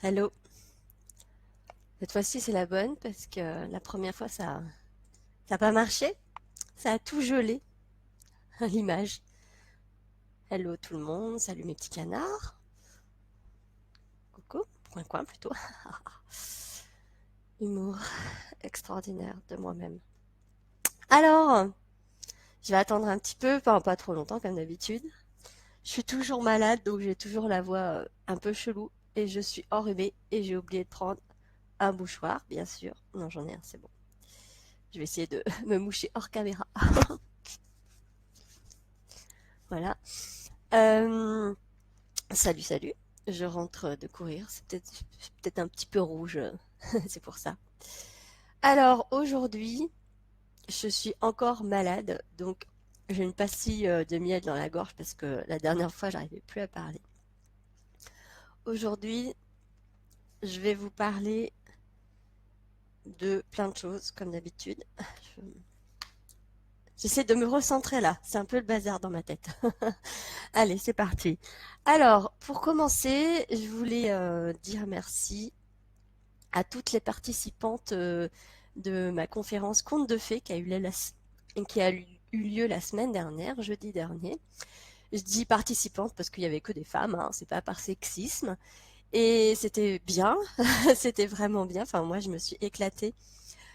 Hello. Cette fois-ci, c'est la bonne parce que la première fois, ça n'a pas marché. Ça a tout gelé, l'image. Hello tout le monde, salut mes petits canards. Coucou, coin plutôt. Humour extraordinaire de moi-même. Alors, je vais attendre un petit peu, pas trop longtemps comme d'habitude. Je suis toujours malade, donc j'ai toujours la voix un peu chelou. Et je suis enrhumée et j'ai oublié de prendre un mouchoir, bien sûr. Non, j'en ai un, c'est bon. Je vais essayer de me moucher hors caméra. Voilà. Euh, salut. Je rentre de courir. C'est peut-être un petit peu rouge. C'est pour ça. Alors, aujourd'hui, je suis encore malade. Donc, j'ai une pastille de miel dans la gorge parce que la dernière fois, j'arrivais plus à parler. Aujourd'hui, je vais vous parler de plein de choses, comme d'habitude. Je- J'essaie de me recentrer là. C'est un peu le bazar dans ma tête. Allez, c'est parti. Alors, pour commencer, je voulais dire merci à toutes les participantes de ma conférence Contes de fées qui a eu lieu la semaine dernière, jeudi dernier. Je dis participantes parce qu'il n'y avait que des femmes, hein, c'est pas par sexisme. Et c'était bien, c'était vraiment bien. Enfin, moi, je me suis éclatée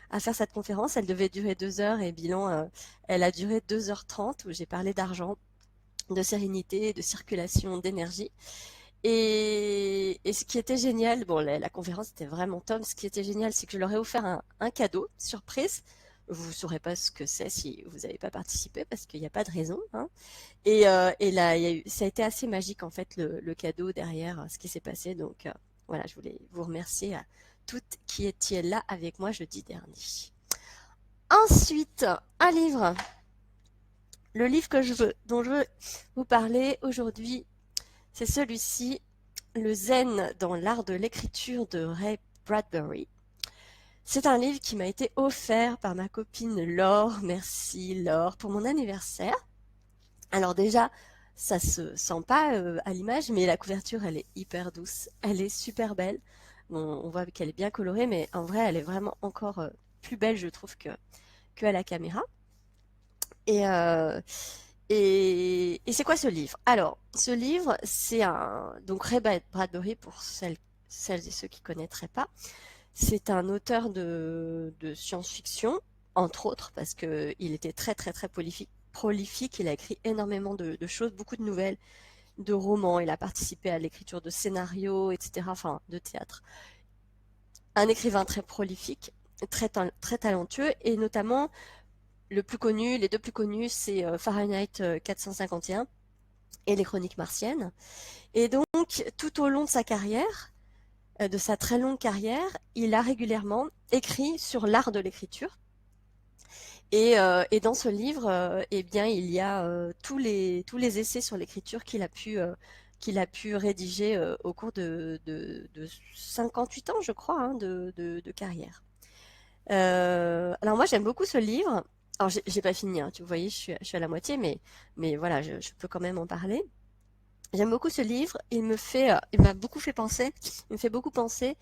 à faire cette conférence. Elle devait durer 2 heures et bilan, elle a duré 2h30 où j'ai parlé d'argent, de sérénité, de circulation, d'énergie. Et ce qui était génial, bon, la conférence était vraiment top. Ce qui était génial, c'est que je leur ai offert un cadeau surprise. Vous ne saurez pas ce que c'est si vous n'avez pas participé parce qu'il n'y a pas de raison, hein. Et là, ça a été assez magique en fait le cadeau derrière ce qui s'est passé. Donc voilà, je voulais vous remercier à toutes qui étiez là avec moi jeudi dernier. Ensuite, un livre. Le livre dont je veux vous parler aujourd'hui, c'est celui-ci, Le Zen dans l'art de l'écriture de Ray Bradbury. C'est un livre qui m'a été offert par ma copine Laure. Merci Laure pour mon anniversaire. Alors déjà, ça se sent pas à l'image, mais la couverture, elle est hyper douce. Elle est super belle. Bon, on voit qu'elle est bien colorée, mais en vrai, elle est vraiment encore plus belle, je trouve, que à la caméra. Et, euh, et c'est quoi ce livre? Alors, ce livre, c'est donc Ray Bradbury, pour celles et ceux qui ne connaîtraient pas, c'est un auteur de science-fiction, entre autres, parce qu'il était très prolifique. Il a écrit énormément de choses, beaucoup de nouvelles, de romans. Il a participé à l'écriture de scénarios, etc., enfin, de théâtre. Un écrivain très prolifique, très talentueux, et notamment les deux plus connus, c'est Fahrenheit 451 et les Chroniques martiennes. Et donc, tout au long de sa carrière, de sa très longue carrière, il a régulièrement écrit sur l'art de l'écriture. Et dans ce livre, eh bien, il y a tous les essais sur l'écriture qu'il a pu rédiger au cours de 58 ans, je crois, hein, de carrière. Alors moi, j'aime beaucoup ce livre. Alors, j'ai pas fini, hein, tu voyez, je suis à la moitié, mais voilà, je peux quand même en parler. J'aime beaucoup ce livre. Il m'a beaucoup fait penser, il me fait beaucoup penser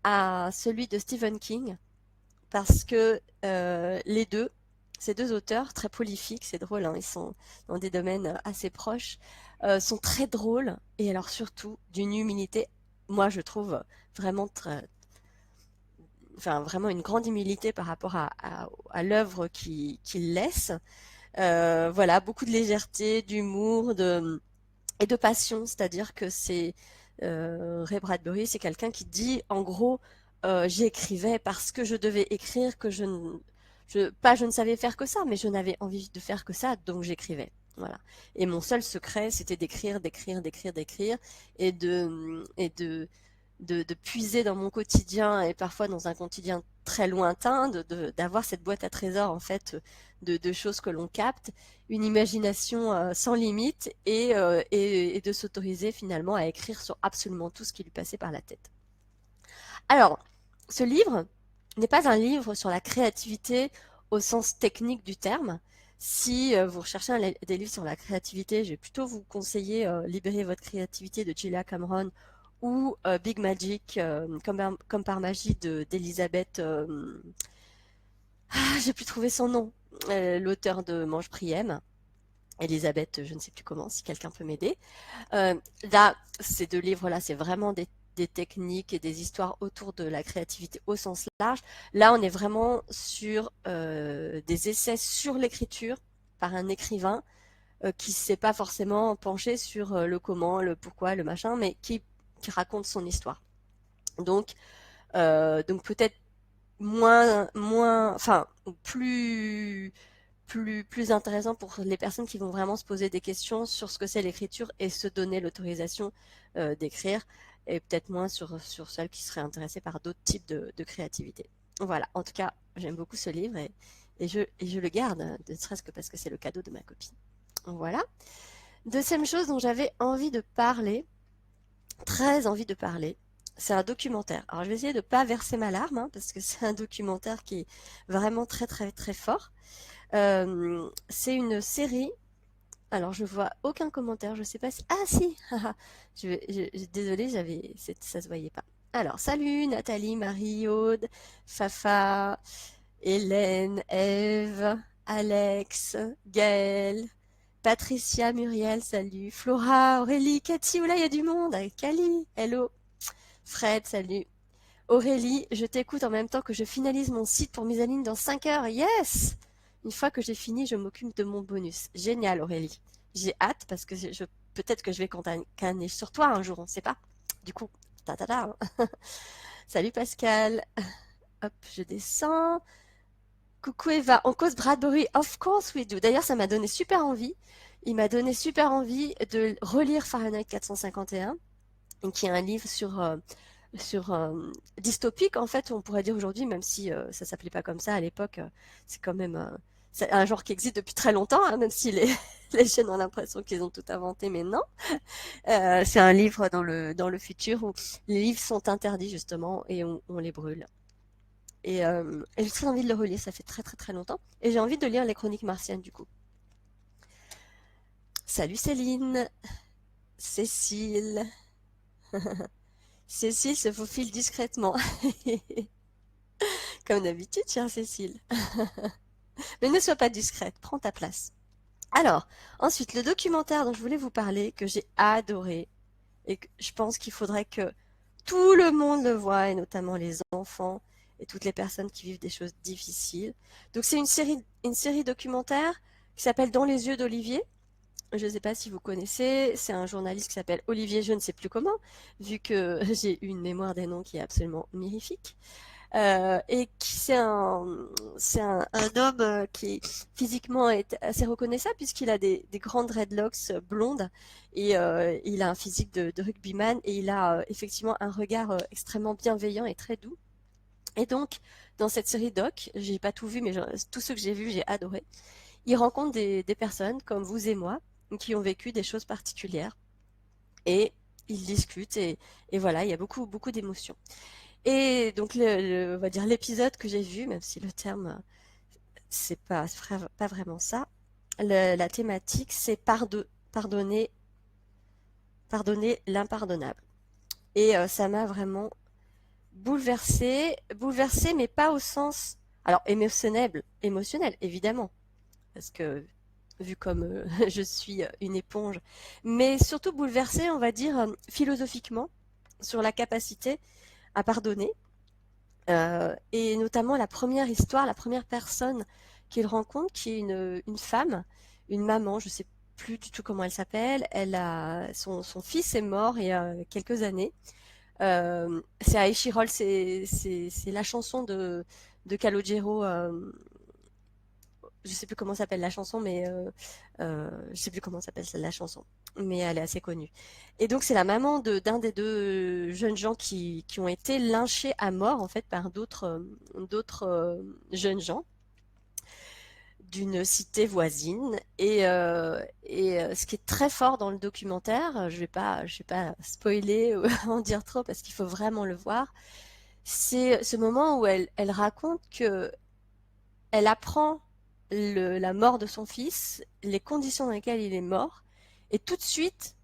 à celui de Stephen King, parce que ces deux auteurs très prolifiques, c'est drôle, hein, ils sont dans des domaines assez proches, sont très drôles et alors surtout d'une humilité, moi je trouve vraiment enfin vraiment une grande humilité par rapport à l'œuvre qu'ils laissent. Voilà, beaucoup de légèreté, d'humour, et de passion, c'est-à-dire que Ray Bradbury, c'est quelqu'un qui dit en gros, j'écrivais parce que je devais écrire, que je ne savais faire que ça, mais je n'avais envie de faire que ça, donc j'écrivais. Voilà. Et mon seul secret, c'était d'écrire, et de puiser dans mon quotidien et parfois dans un quotidien très lointain, d'avoir cette boîte à trésors en fait de choses que l'on capte, une imagination sans limite et de s'autoriser finalement à écrire sur absolument tout ce qui lui passait par la tête. Alors, ce livre n'est pas un livre sur la créativité au sens technique du terme. Si vous recherchez des livres sur la créativité, je vais plutôt vous conseiller Libérer votre créativité de Julia Cameron ou Big Magic, comme par magie d'Elisabeth. J'ai plus trouvé son nom. L'auteur de Mange Priem. Elisabeth, je ne sais plus comment, si quelqu'un peut m'aider. Euh, Là, ces deux livres-là, c'est vraiment des techniques et des histoires autour de la créativité au sens large. Là, on est vraiment sur des essais sur l'écriture par un écrivain qui ne s'est pas forcément penché sur le comment, le pourquoi, le machin, mais qui raconte son histoire. Donc peut-être enfin, plus intéressant pour les personnes qui vont vraiment se poser des questions sur ce que c'est l'écriture et se donner l'autorisation d'écrire, et peut-être moins sur celles qui seraient intéressées par d'autres types de créativité. Voilà, en tout cas, j'aime beaucoup ce livre et je le garde, ne serait-ce que parce que c'est le cadeau de ma copine. Voilà. Deuxième chose dont j'avais envie de parler, très envie de parler, c'est un documentaire. Alors je vais essayer de ne pas verser ma larme, hein, parce que c'est un documentaire qui est vraiment très très très fort. C'est une série. Alors je vois aucun commentaire, je sais pas si... Ah si. Désolée, ça se voyait pas. Alors salut Nathalie, Marie, Aude, Fafa, Hélène, Eve, Alex, Gaëlle, Patricia, Muriel, salut, Flora, Aurélie, Cathy, oula, il y a du monde, Cali, hello, Fred, salut, Aurélie, je t'écoute en même temps que je finalise mon site pour mise en ligne dans 5 heures, yes! Une fois que j'ai fini, je m'occupe de mon bonus. Génial, Aurélie. J'ai hâte parce que peut-être que je vais canner sur toi un jour, on ne sait pas. Du coup, ta ta ta. Salut Pascal. Hop, je descends. Coucou Eva, on cause Bradbury, of course we do. D'ailleurs, ça m'a donné super envie. Il m'a donné super envie de relire Fahrenheit 451, qui est un livre sur dystopique, en fait, on pourrait dire aujourd'hui, même si ça s'appelait pas comme ça à l'époque. C'est quand même c'est un genre qui existe depuis très longtemps, hein, même si les jeunes ont l'impression qu'ils ont tout inventé, mais non. C'est un livre dans le futur où les livres sont interdits justement et on les brûle. Et j'ai très envie de le relire, ça fait très très très longtemps. Et j'ai envie de lire les Chroniques martiennes du coup. Salut Céline, Cécile. Cécile se faufile discrètement. Comme d'habitude, chère Cécile. Mais ne sois pas discrète, prends ta place. Alors, ensuite, le documentaire dont je voulais vous parler, que j'ai adoré, et que je pense qu'il faudrait que tout le monde le voie, et notamment les enfants et toutes les personnes qui vivent des choses difficiles. Donc c'est une série documentaire qui s'appelle Dans les yeux d'Olivier. Je ne sais pas si vous connaissez, c'est un journaliste qui s'appelle Olivier, je ne sais plus comment, vu que j'ai une mémoire des noms qui est absolument mirifique. Et qui c'est un homme qui physiquement est assez reconnaissable puisqu'il a des grandes dreadlocks blondes et il a un physique de rugbyman et il a effectivement un regard extrêmement bienveillant et très doux. Et donc, dans cette série doc, j'ai pas tout vu, mais tous ceux que j'ai vus, j'ai adoré. Il rencontre des personnes comme vous et moi qui ont vécu des choses particulières et ils discutent et voilà, il y a beaucoup beaucoup d'émotions. Et donc, on va dire l'épisode que j'ai vu, même si le terme, c'est pas vraiment ça, la thématique, c'est pardonner l'impardonnable. Et ça m'a vraiment bouleversée, mais pas au sens, alors émotionnel, évidemment, parce que vu comme je suis une éponge, mais surtout bouleversée, on va dire, philosophiquement, sur la capacité à pardonner. Et notamment la première histoire, la première personne qu'il rencontre, qui est une femme, une maman, je sais plus du tout comment elle s'appelle. Son fils est mort il y a quelques années. C'est à Échirol, c'est la chanson de Calogero. Je sais plus comment s'appelle la chanson, mais je sais plus comment s'appelle la chanson, mais elle est assez connue. Et donc c'est la maman d'un des deux jeunes gens qui ont été lynchés à mort en fait par d'autres jeunes gens d'une cité voisine. Et ce qui est très fort dans le documentaire, je vais pas spoiler ou en dire trop parce qu'il faut vraiment le voir. C'est ce moment où elle raconte que elle apprend la mort de son fils, les conditions dans lesquelles il est mort, et tout de suite,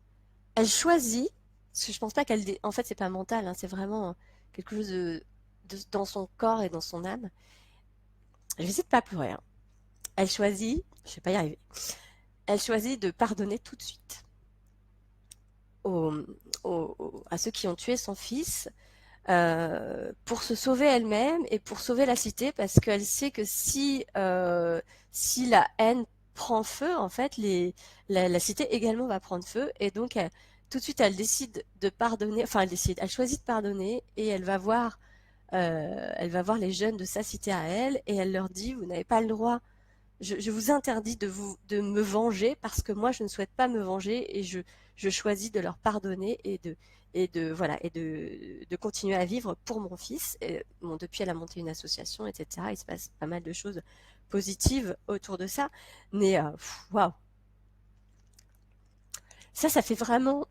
elle choisit parce que je pense pas qu'elle... En fait, c'est pas mental, hein, c'est vraiment quelque chose dans son corps et dans son âme. Je vais essayer de pas pleurer, hein. Elle choisit, je vais pas y arriver, elle choisit de pardonner tout de suite aux, à ceux qui ont tué son fils, pour se sauver elle-même et pour sauver la cité, parce qu'elle sait que si la haine prend feu, en fait, la cité également va prendre feu, et donc tout de suite elle décide de pardonner, enfin elle choisit de pardonner, et elle va voir les jeunes de sa cité à elle, et elle leur dit, vous n'avez pas le droit, je vous interdis de me venger, parce que moi je ne souhaite pas me venger, et je choisis de leur pardonner, et de continuer à vivre pour mon fils. Et, bon, depuis, elle a monté une association, etc. Il se passe pas mal de choses positives autour de ça. Mais waouh, ça fait vraiment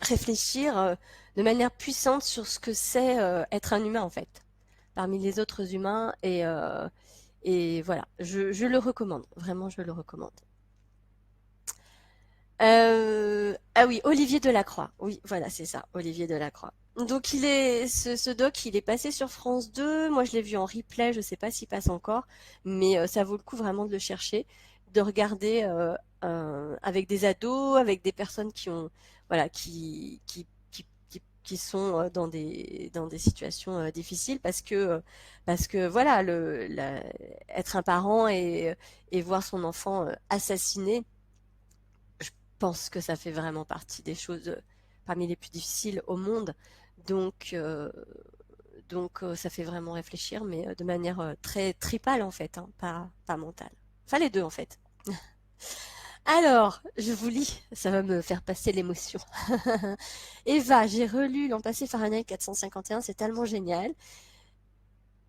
réfléchir de manière puissante sur ce que c'est être un humain, en fait, parmi les autres humains. Et voilà, je le recommande, vraiment, je le recommande. Ah oui, Olivier Delacroix. Oui, voilà, c'est ça, Olivier Delacroix. Donc ce doc, il est passé sur France 2. Moi, je l'ai vu en replay. Je sais pas s'il passe encore, mais ça vaut le coup vraiment de le chercher, de regarder avec des ados, avec des personnes qui ont, voilà, qui sont dans des situations difficiles, parce que voilà, être un parent et voir son enfant assassiné, je pense que ça fait vraiment partie des choses parmi les plus difficiles au monde. Donc, ça fait vraiment réfléchir, mais de manière très tripale en fait, hein, pas mentale. Enfin, les deux en fait. Alors, je vous lis, ça va me faire passer l'émotion. Eva, j'ai relu l'an passé Fahrenheit 451, c'est tellement génial.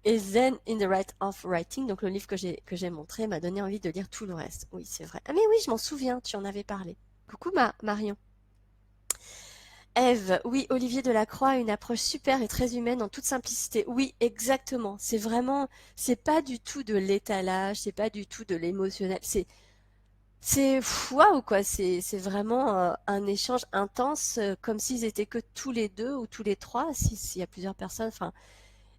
Et Zen in the Right of Writing, donc le livre que j'ai montré, m'a donné envie de lire tout le reste. Oui, c'est vrai. Ah mais oui, je m'en souviens, tu en avais parlé. Coucou Marion. Ève, oui, Olivier Delacroix a une approche super et très humaine en toute simplicité. Oui, exactement. C'est vraiment, c'est pas du tout de l'étalage, c'est pas du tout de l'émotionnel. Waouh quoi. C'est vraiment un échange intense, comme s'ils étaient que tous les deux ou tous les trois, s'il y a plusieurs personnes. Enfin,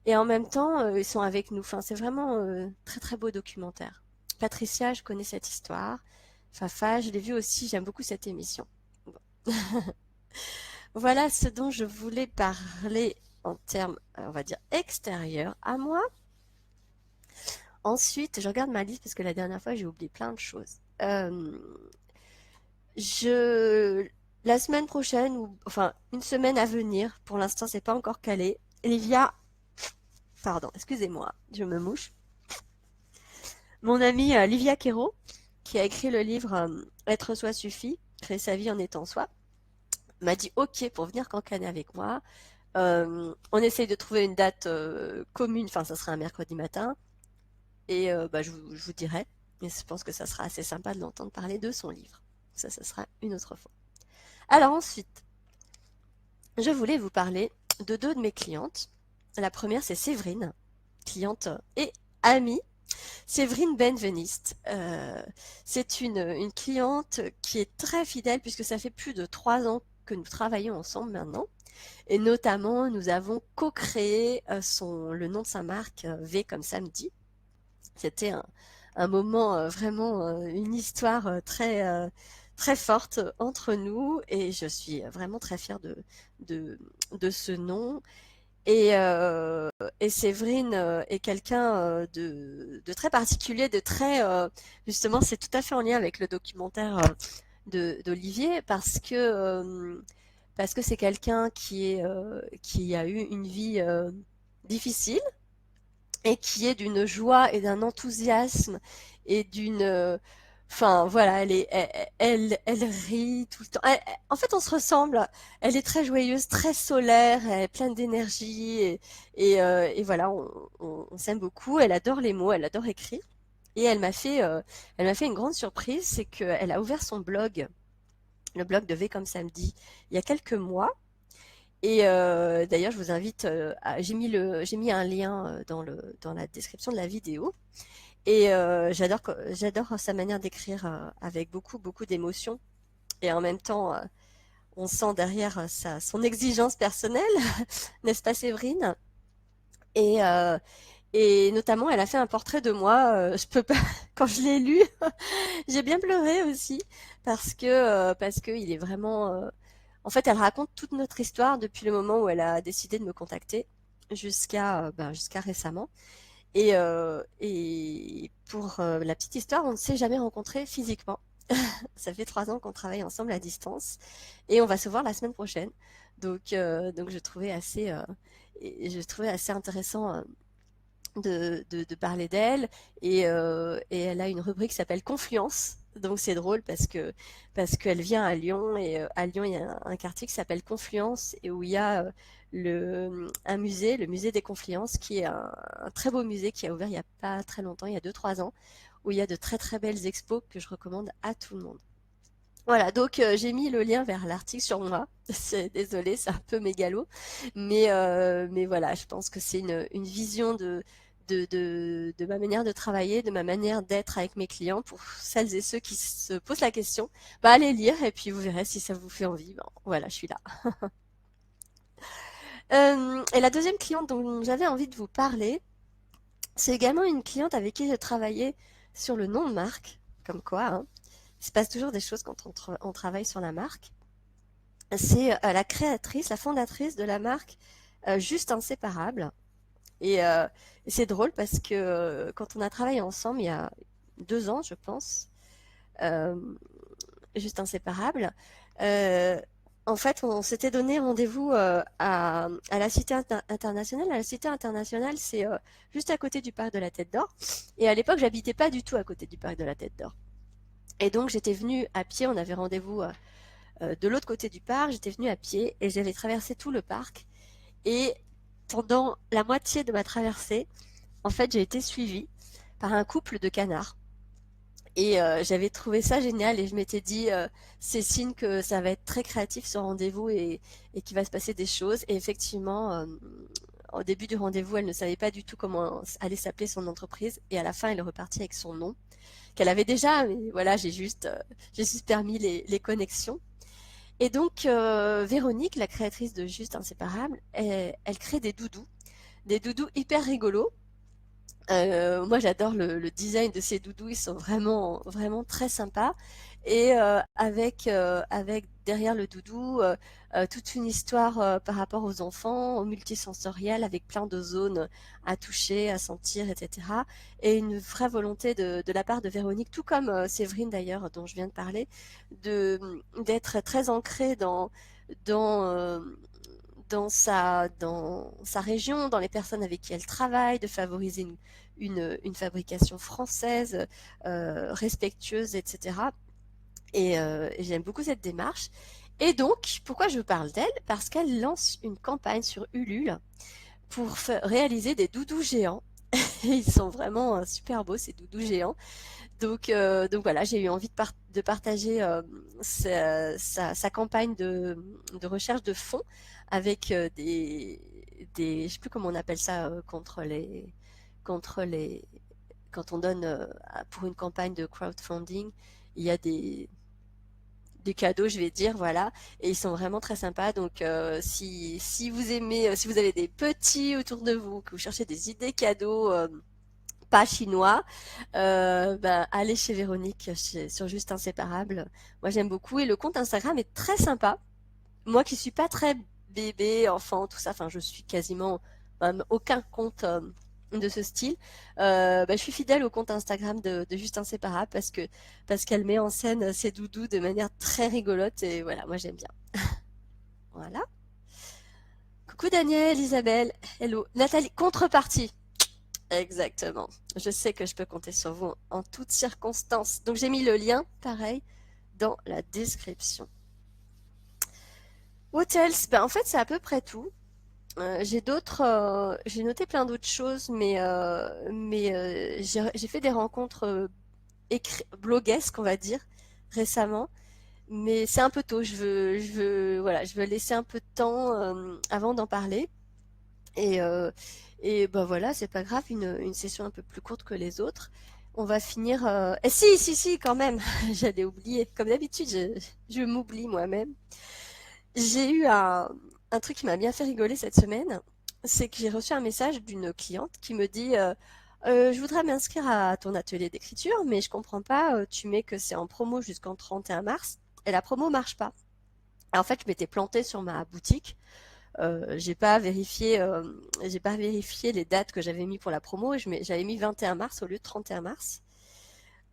et en même temps, ils sont avec nous. Enfin, c'est vraiment très très beau documentaire. Patricia, je connais cette histoire. Fafa, je l'ai vu aussi. J'aime beaucoup cette émission. Bon. Voilà ce dont je voulais parler en termes, on va dire, extérieurs à moi. Ensuite, je regarde ma liste parce que la dernière fois, j'ai oublié plein de choses. Je, la semaine prochaine, ou enfin une semaine à venir, pour l'instant, c'est pas encore calé. Livia, pardon, excusez-moi, je me mouche. Mon amie Livia Quero, qui a écrit le livre Être soi suffit, créer sa vie en étant soi, m'a dit OK pour venir cancaner avec moi. On essaye de trouver une date commune, enfin ça sera un mercredi matin, et bah, je vous dirai. Mais je pense que ça sera assez sympa de l'entendre parler de son livre. Ça sera une autre fois. Alors ensuite, je voulais vous parler de deux de mes clientes. La première, c'est Séverine, cliente et amie. Séverine Benveniste. C'est une cliente qui est très fidèle, puisque ça fait plus de 3 ans que nous travaillons ensemble maintenant. Et notamment, nous avons co-créé le nom de sa marque, V comme samedi. C'était un moment vraiment, une histoire très forte entre nous, et je suis vraiment très fière de, de ce nom. Et Séverine est quelqu'un de très particulier, justement, c'est tout à fait en lien avec le documentaire d'Olivier, parce que c'est quelqu'un qui a eu une vie difficile, et qui est d'une joie et d'un enthousiasme et enfin voilà, elle rit tout le temps. En fait, on se ressemble. Elle est très joyeuse, très solaire, elle est pleine d'énergie, et voilà, on s'aime beaucoup. Elle adore les mots, elle adore écrire. Et elle m'a fait une grande surprise, c'est qu'elle a ouvert son blog, le blog de V comme samedi, il y a quelques mois. Et d'ailleurs, je vous invite, j'ai mis un lien dans la description de la vidéo. Et j'adore sa manière d'écrire avec beaucoup, beaucoup d'émotion. et en même temps, on sent derrière son exigence personnelle, n'est-ce pas Séverine? Et, euh, et notamment, elle a fait un portrait de moi. Je peux pas, quand je l'ai lu, j'ai bien pleuré aussi parce que il est vraiment. En fait, elle raconte toute notre histoire depuis le moment où elle a décidé de me contacter jusqu'à récemment. Et pour la petite histoire, on ne s'est jamais rencontrés physiquement. Ça fait 3 ans qu'on travaille ensemble à distance et on va se voir la semaine prochaine. Donc je trouvais assez intéressant de parler d'elle et elle a une rubrique qui s'appelle Confluence. Donc c'est drôle parce qu'elle vient à Lyon et à Lyon il y a un quartier qui s'appelle Confluence et où il y a un musée, le musée des Confluences, qui est un très beau musée qui a ouvert il n'y a pas très longtemps, il y a 2 3 ans, où il y a de très très belles expos que je recommande à tout le monde. Voilà, donc j'ai mis le lien vers l'article sur moi. Désolée, c'est un peu mégalo, mais voilà, je pense que c'est une vision de ma manière de travailler, de ma manière d'être avec mes clients. Pour celles et ceux qui se posent la question, bah allez lire et puis vous verrez si ça vous fait envie. Bon, voilà, je suis là. Et la deuxième cliente dont j'avais envie de vous parler, c'est également une cliente avec qui j'ai travaillé sur le nom de marque, comme quoi, hein, il se passe toujours des choses quand on travaille sur la marque. C'est la créatrice, la fondatrice de la marque Juste Inséparable. Et c'est drôle parce que quand on a travaillé ensemble il y a 2 ans, je pense, euh, Juste Inséparable, euh, en fait, on s'était donné rendez-vous à la Cité internationale. La Cité internationale, c'est juste à côté du parc de la Tête d'Or. Et à l'époque, j'habitais pas du tout à côté du parc de la Tête d'Or. Et donc, j'étais venue à pied. On avait rendez-vous de l'autre côté du parc. J'étais venue à pied et j'avais traversé tout le parc. Et pendant la moitié de ma traversée, en fait, j'ai été suivie par un couple de canards. Et j'avais trouvé ça génial et je m'étais dit, c'est signe que ça va être très créatif ce rendez-vous et qu'il va se passer des choses. Et effectivement, au début du rendez-vous, elle ne savait pas du tout comment allait s'appeler son entreprise. Et à la fin, elle est repartie avec son nom, qu'elle avait déjà, mais voilà, j'ai juste permis les connexions. Et donc, Véronique, la créatrice de Juste Inséparable, elle crée des doudous hyper rigolos. Moi, j'adore le design de ces doudous. Ils sont vraiment, vraiment très sympas. Et avec derrière le doudou, toute une histoire par rapport aux enfants, au multisensoriel, avec plein de zones à toucher, à sentir, etc. Et une vraie volonté de la part de Véronique, tout comme Séverine d'ailleurs, dont je viens de parler, de d'être très ancrée dans dans sa région, dans les personnes avec qui elle travaille, de favoriser une fabrication française, respectueuse, etc. Et j'aime beaucoup cette démarche. Et donc, pourquoi je vous parle d'elle? Parce qu'elle lance une campagne sur Ulule pour réaliser des doudous géants. Et ils sont vraiment super beaux, ces doudous géants. Donc voilà, j'ai eu envie de partager sa campagne de recherche de fonds avec je sais plus comment on appelle ça, contre les, quand on donne pour une campagne de crowdfunding, il y a des cadeaux, je vais dire, voilà, et ils sont vraiment très sympas. Donc, si vous aimez, si vous avez des petits autour de vous, que vous cherchez des idées cadeaux, pas chinois, ben, allez chez Véronique sur Juste Inséparable. Moi, j'aime beaucoup et le compte Instagram est très sympa. Moi qui suis pas très bébé, enfant, tout ça, enfin, je suis quasiment même aucun compte de ce style. Ben, je suis fidèle au compte Instagram de Juste Inséparable parce qu'elle met en scène ses doudous de manière très rigolote et voilà, moi j'aime bien. Voilà. Coucou Daniel, Isabelle, hello. Nathalie, contrepartie. Exactement. Je sais que je peux compter sur vous en toutes circonstances. Donc j'ai mis le lien, pareil, dans la description. What else? Ben, en fait, c'est à peu près tout. J'ai noté plein d'autres choses, mais j'ai fait des rencontres bloguesques, on va dire, récemment. Mais c'est un peu tôt. Voilà, je veux laisser un peu de temps avant d'en parler. Et, euh, et ben voilà, c'est pas grave, une session un peu plus courte que les autres. on va finir... Eh, si, quand même, j'allais oublier. Comme d'habitude, je m'oublie moi-même. J'ai eu un truc qui m'a bien fait rigoler cette semaine. C'est que j'ai reçu un message d'une cliente qui me dit je voudrais m'inscrire à ton atelier d'écriture, mais je comprends pas, tu mets que c'est en promo jusqu'en 31 mars, et la promo marche pas. Et en fait, je m'étais plantée sur ma boutique. J'ai pas vérifié les dates que j'avais mis pour la promo et j'avais mis 21 mars au lieu de 31 mars.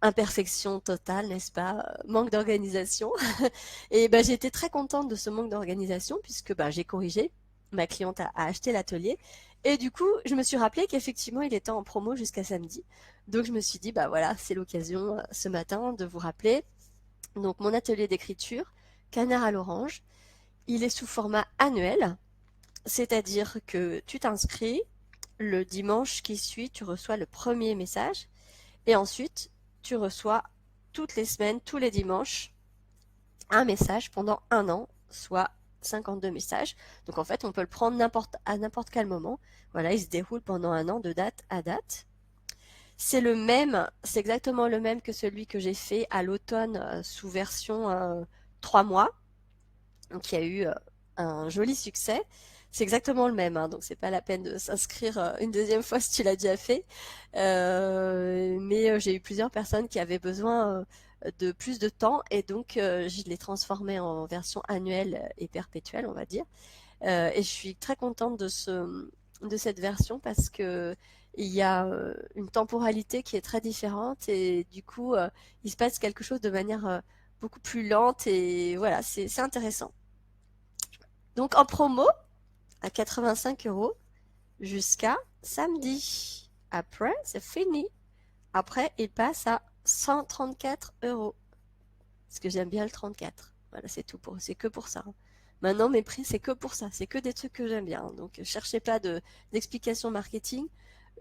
Imperfection totale, n'est-ce pas? Manque d'organisation. Et ben, j'ai été très contente de ce manque d'organisation puisque ben, j'ai corrigé. Ma cliente a acheté l'atelier. Et du coup, je me suis rappelé qu'effectivement, il était en promo jusqu'à samedi. Donc, je me suis dit, bah voilà, c'est l'occasion ce matin de vous rappeler. Donc, mon atelier d'écriture, Canard à l'orange, il est sous format annuel. C'est-à-dire que tu t'inscris, le dimanche qui suit, tu reçois le premier message, et ensuite, tu reçois toutes les semaines, tous les dimanches, un message pendant un an, soit 52 messages. Donc en fait, on peut le prendre à n'importe quel moment. Voilà, il se déroule pendant un an de date à date. C'est exactement le même que celui que j'ai fait à l'automne sous version 3 mois. Donc il y a eu un joli succès. C'est exactement le même, hein, donc c'est pas la peine de s'inscrire une deuxième fois si tu l'as déjà fait. Mais j'ai eu plusieurs personnes qui avaient besoin de plus de temps et donc je l'ai transformé en version annuelle et perpétuelle, on va dire. Et je suis très contente de cette version parce que il y a une temporalité qui est très différente et du coup il se passe quelque chose de manière beaucoup plus lente et voilà, c'est intéressant. Donc en promo à 85 € jusqu'à samedi. Après, c'est fini. Après, il passe à 134 €. Parce que j'aime bien le 34. Voilà, c'est que pour ça, hein. Maintenant, mes prix, c'est que pour ça. C'est que des trucs que j'aime bien. Donc, cherchez pas d'explications marketing.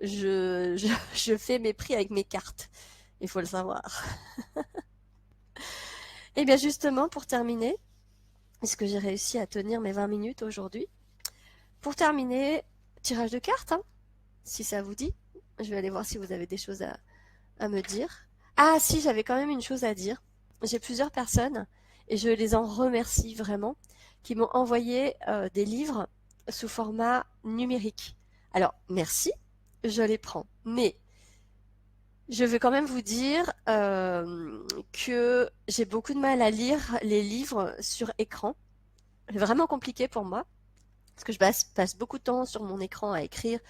Je fais mes prix avec mes cartes. Il faut le savoir. Et bien, justement, pour terminer, est-ce que j'ai réussi à tenir mes 20 minutes aujourd'hui? Pour terminer, tirage de cartes, hein, si ça vous dit. Je vais aller voir si vous avez des choses à me dire. Ah si, j'avais quand même une chose à dire. J'ai plusieurs personnes, et je les en remercie vraiment, qui m'ont envoyé des livres sous format numérique. Alors, merci, je les prends. Mais je veux quand même vous dire que j'ai beaucoup de mal à lire les livres sur écran. C'est vraiment compliqué pour moi. Parce que je passe beaucoup de temps sur mon écran à écrire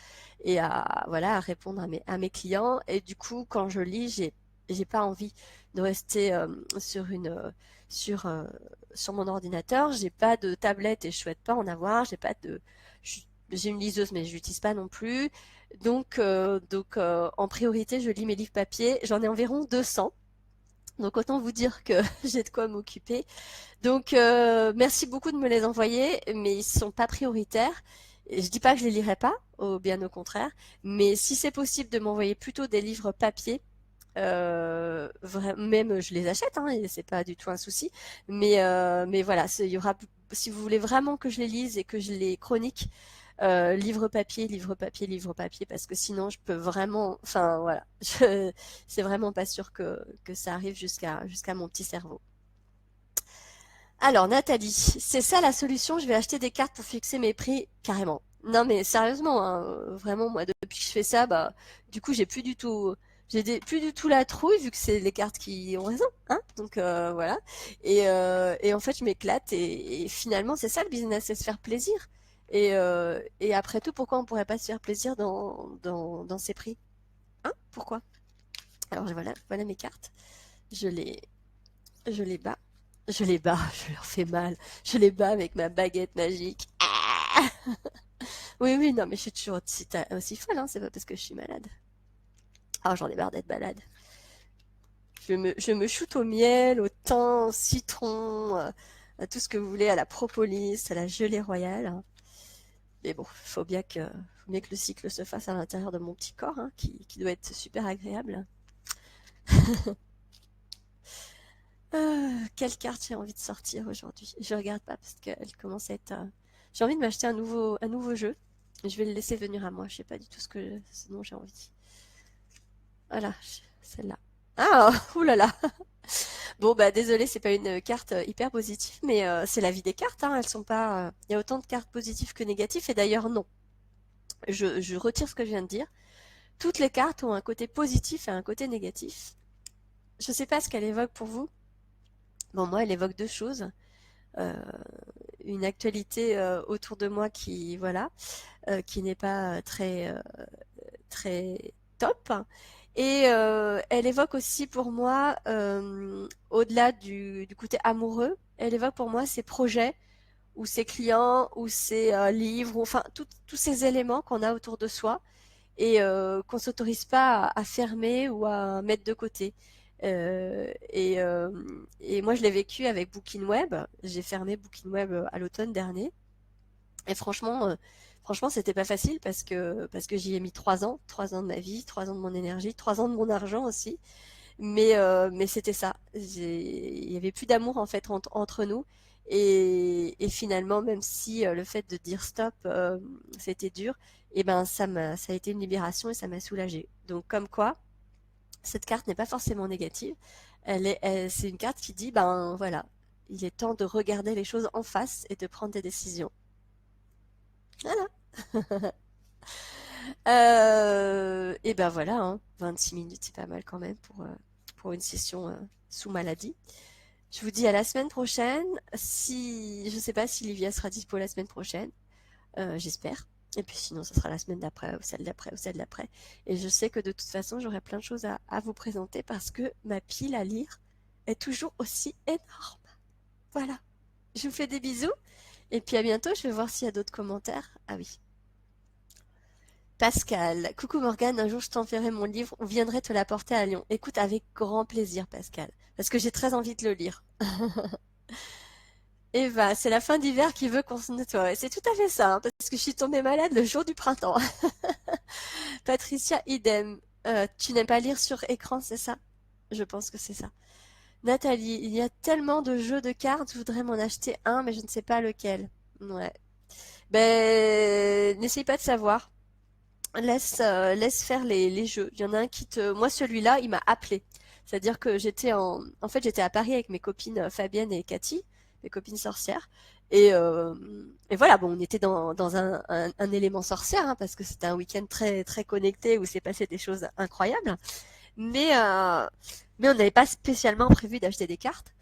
et voilà, à répondre à mes clients. Et du coup, quand je lis, j'ai pas envie de rester sur, euh, sur mon ordinateur. J'ai pas de tablette et je souhaite pas en avoir. J'ai pas de, j'ai une liseuse, mais je l'utilise pas non plus. Donc, en priorité, je lis mes livres papier. J'en ai environ 200. Donc, autant vous dire que j'ai de quoi m'occuper. Donc, merci beaucoup de me les envoyer, mais ils sont pas prioritaires. Et je dis pas que je les lirai pas, bien au contraire. Mais si c'est possible de m'envoyer plutôt des livres papier, même je les achète, hein, et c'est pas du tout un souci. Mais voilà, il y aura, si vous voulez vraiment que je les lise et que je les chronique, livre papier, livre papier, livre papier, parce que sinon je peux vraiment, enfin voilà, c'est vraiment pas sûr que ça arrive jusqu'à mon petit cerveau. Alors, Nathalie, c'est ça la solution, je vais acheter des cartes pour fixer mes prix carrément. Non mais sérieusement, hein, vraiment, moi depuis que je fais ça, bah du coup plus du tout la trouille vu que c'est les cartes qui ont raison, hein. Donc voilà. Et en fait je m'éclate et finalement c'est ça le business, c'est se faire plaisir. Et après tout, pourquoi on pourrait pas se faire plaisir dans ces prix? Hein? Pourquoi? Alors voilà mes cartes. Je les, je les bats. Je les bats, je leur fais mal. Je les bats avec ma baguette magique. Ah, oui, oui, non, mais je suis toujours aussi folle, hein, c'est pas parce que je suis malade. Ah, j'en ai marre d'être malade. Je me shoote au miel, au thym, au citron, à tout ce que vous voulez, à la propolis, à la gelée royale, hein. Mais bon, faut bien que le cycle se fasse à l'intérieur de mon petit corps, hein, qui doit être super agréable. Quelle carte j'ai envie de sortir aujourd'hui? Je regarde pas parce qu'elle commence à être. J'ai envie de m'acheter un nouveau jeu. Je vais le laisser venir à moi. Je sais pas du tout ce dont j'ai envie. Voilà. celle-là. Ah, oulala. Bon, bah désolé, c'est pas une carte hyper positive, mais c'est la vie des cartes, hein. Elles sont pas. Il y a autant de cartes positives que négatives, et d'ailleurs non. Je retire ce que je viens de dire. Toutes les cartes ont un côté positif et un côté négatif. Je sais pas ce qu'elle évoque pour vous. Bon, moi, elle évoque deux choses. Euh, une actualité autour de moi qui, voilà, qui n'est pas très top. Et elle évoque aussi pour moi, au-delà du côté amoureux, elle évoque pour moi ses projets ou ses clients ou ses livres, ou, enfin tous ces éléments qu'on a autour de soi et qu'on s'autorise pas à fermer ou à mettre de côté. Et moi, je l'ai vécu avec Booking Web. J'ai fermé Booking Web à l'automne dernier. Et franchement, c'était pas facile parce que j'y ai mis 3 ans de ma vie, 3 ans de mon énergie, 3 ans de mon argent aussi. Mais c'était ça. Il y avait plus d'amour en fait entre nous. Et finalement, même si le fait de dire stop, c'était dur, et ben ça a été une libération et ça m'a soulagée. Donc comme quoi, cette carte n'est pas forcément négative. C'est une carte qui dit, ben voilà, il est temps de regarder les choses en face et de prendre des décisions. Voilà. Et ben voilà, hein, 26 minutes, c'est pas mal quand même pour une session sous maladie. Je vous dis à la semaine prochaine. Si, je sais pas si Livia sera dispo la semaine prochaine, j'espère. Et puis sinon, ce sera la semaine d'après, ou celle d'après, ou celle d'après. Et je sais que de toute façon, j'aurai plein de choses à vous présenter parce que ma pile à lire est toujours aussi énorme. Voilà. Je vous fais des bisous. Et puis à bientôt. Je vais voir s'il y a d'autres commentaires. Ah oui. Pascal, coucou Morgane, un jour je t'enverrai mon livre ou viendrai te l'apporter à Lyon. Écoute, avec grand plaisir Pascal, parce que j'ai très envie de le lire. Eva, c'est la fin d'hiver qui veut qu'on se nettoie. Et c'est tout à fait ça, hein, parce que je suis tombée malade le jour du printemps. Patricia, idem. Tu n'aimes pas lire sur écran, c'est ça? Je pense que c'est ça. Nathalie, il y a tellement de jeux de cartes, je voudrais m'en acheter un, mais je ne sais pas lequel. Ouais. Ben, n'essaye pas de savoir. Laisse faire les jeux. Il y en a un qui te... Moi, celui-là, il m'a appelé. C'est-à-dire que en fait, j'étais à Paris avec mes copines Fabienne et Cathy, mes copines sorcières. Et voilà, bon, on était dans un élément sorcière, hein, parce que c'était un week-end très, très connecté où s'est passé des choses incroyables. Mais, euh, mais on n'avait pas spécialement prévu d'acheter des cartes.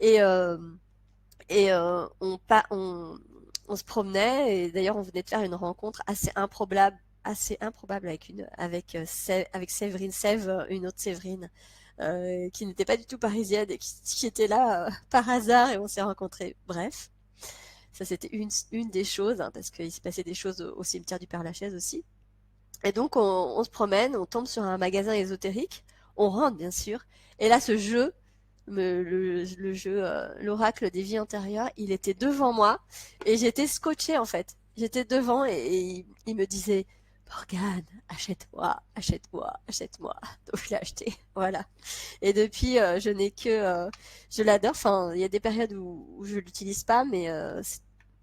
Et, euh, on se promenait, et d'ailleurs on venait de faire une rencontre assez improbable avec Séverine, une autre Séverine, qui n'était pas du tout parisienne et qui était là par hasard et on s'est rencontrés. Bref, ça c'était une des choses, hein, parce qu'il s'est passé des choses au cimetière du Père-Lachaise aussi. Et donc on se promène, on tombe sur un magasin ésotérique, on rentre bien sûr, et là ce jeu, le jeu, l'oracle des vies antérieures, il était devant moi et j'étais scotchée en fait. J'étais devant et il me disait Morgane, achète-moi, achète-moi, achète-moi. Donc je l'ai acheté, voilà. Et depuis, je l'adore. Enfin, il y a des périodes où je l'utilise pas, mais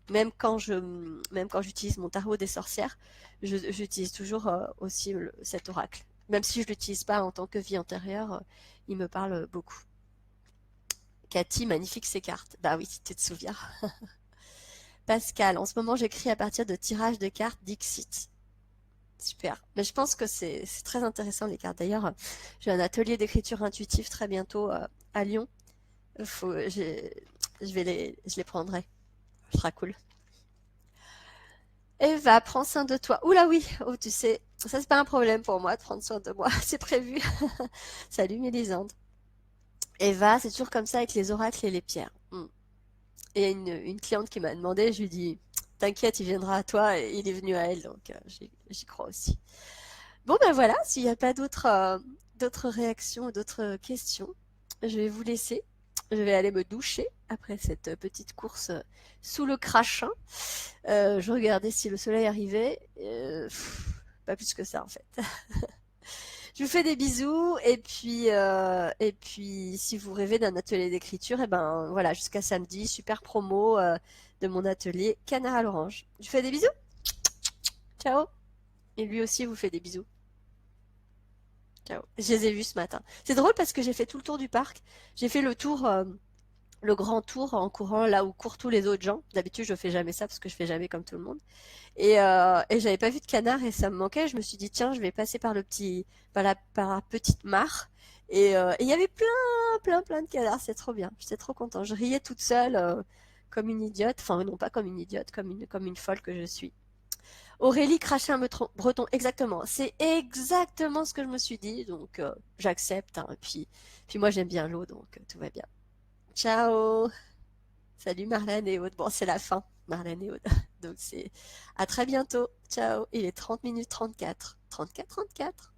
même quand j'utilise mon tarot des sorcières, j'utilise toujours aussi cet oracle. Même si je l'utilise pas en tant que vie antérieure, il me parle beaucoup. Cathy, magnifique ces cartes. Bah oui, si tu te souviens. Pascal, en ce moment j'écris à partir de tirages de cartes Dixit. Super. Mais je pense que c'est très intéressant les cartes. D'ailleurs, j'ai un atelier d'écriture intuitive très bientôt à Lyon. Faut, je les prendrai. Ce sera cool. Eva, prends soin de toi. Oula oui, oh tu sais, ça c'est pas un problème pour moi de prendre soin de moi, c'est prévu. Salut Mélisande. Eva, c'est toujours comme ça avec les oracles et les pierres. Et une cliente qui m'a demandé, je lui dis, t'inquiète, il viendra à toi et il est venu à elle, donc j'y crois aussi. Bon ben voilà, s'il n'y a pas d'autres réactions, d'autres questions, je vais vous laisser. Je vais aller me doucher après cette petite course sous le crachin. Je regardais si le soleil arrivait. Pas plus que ça en fait. Je vous fais des bisous et puis si vous rêvez d'un atelier d'écriture, et ben voilà, jusqu'à samedi, super promo de mon atelier Canard à l'orange. Je vous fais des bisous. Ciao. Et lui aussi vous fait des bisous. Ciao. Je les ai vus ce matin. C'est drôle parce que j'ai fait tout le tour du parc. J'ai fait le tour, le grand tour en courant là où courent tous les autres gens. D'habitude, je fais jamais ça parce que je fais jamais comme tout le monde. Et j'avais pas vu de canard et ça me manquait. Je me suis dit, tiens, je vais passer par la petite mare. Et il y avait plein de canards. C'est trop bien. J'étais trop contente. Je riais toute seule, comme une idiote. Enfin, non, pas comme une idiote, comme une folle que je suis. Aurélie crachait un breton, exactement. C'est exactement ce que je me suis dit, donc j'accepte, hein. Puis moi j'aime bien l'eau, donc tout va bien. Ciao! Salut Marlène et Aude. Bon, c'est la fin, Marlène et Aude. Donc c'est à très bientôt. Ciao! Il est 30 minutes 34. 34, 34.